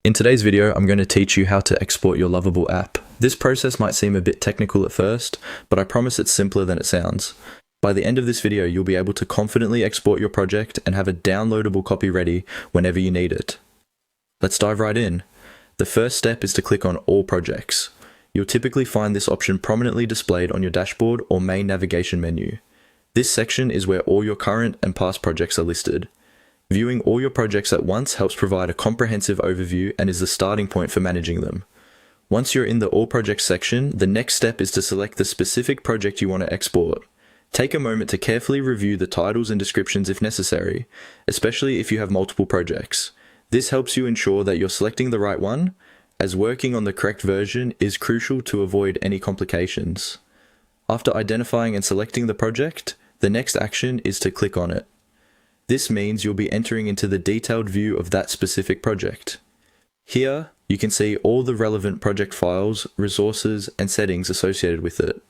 In today's video, I'm going to teach you how to export your Lovable app. This process might seem a bit technical at first, but I promise it's simpler than it sounds. By the end of this video, you'll be able to confidently export your project and have a downloadable copy ready whenever you need it. Let's dive right in. The first step is to click on All Projects. You'll typically find this option prominently displayed on your dashboard or main navigation menu. This section is where all your current and past projects are listed. Viewing all your projects at once helps provide a comprehensive overview and is the starting point for managing them. Once you're in the All Projects section, the next step is to select the specific project you want to export. Take a moment to carefully review the titles and descriptions if necessary, especially if you have multiple projects. This helps you ensure that you're selecting the right one, as working on the correct version is crucial to avoid any complications. After identifying and selecting the project, the next action is to click on it. This means you'll be entering into the detailed view of that specific project. Here, you can see all the relevant project files, resources, and settings associated with it.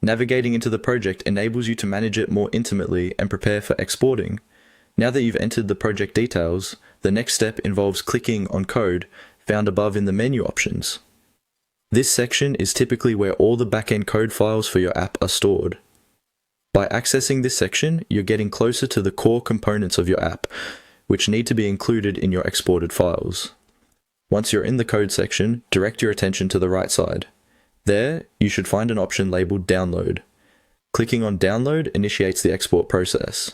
Navigating into the project enables you to manage it more intimately and prepare for exporting. Now that you've entered the project details, the next step involves clicking on Code, found above in the menu options. This section is typically where all the backend code files for your app are stored. By accessing this section, you're getting closer to the core components of your app, which need to be included in your exported files. Once you're in the code section, direct your attention to the right side. There, you should find an option labeled Download. Clicking on Download initiates the export process.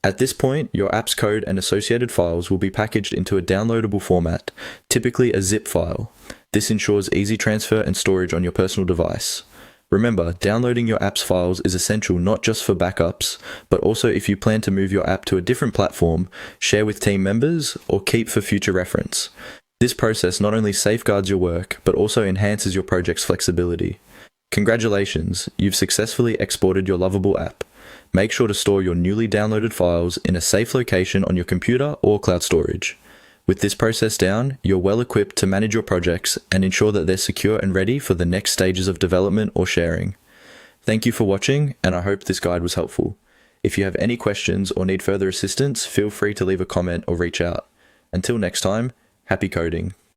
At this point, your app's code and associated files will be packaged into a downloadable format, typically a zip file. This ensures easy transfer and storage on your personal device. Remember, downloading your app's files is essential not just for backups, but also if you plan to move your app to a different platform, share with team members, or keep for future reference. This process not only safeguards your work, but also enhances your project's flexibility. Congratulations, you've successfully exported your Lovable app. Make sure to store your newly downloaded files in a safe location on your computer or cloud storage. With this process down, you're well equipped to manage your projects and ensure that they're secure and ready for the next stages of development or sharing. Thank you for watching, and I hope this guide was helpful. If you have any questions or need further assistance, feel free to leave a comment or reach out. Until next time, happy coding.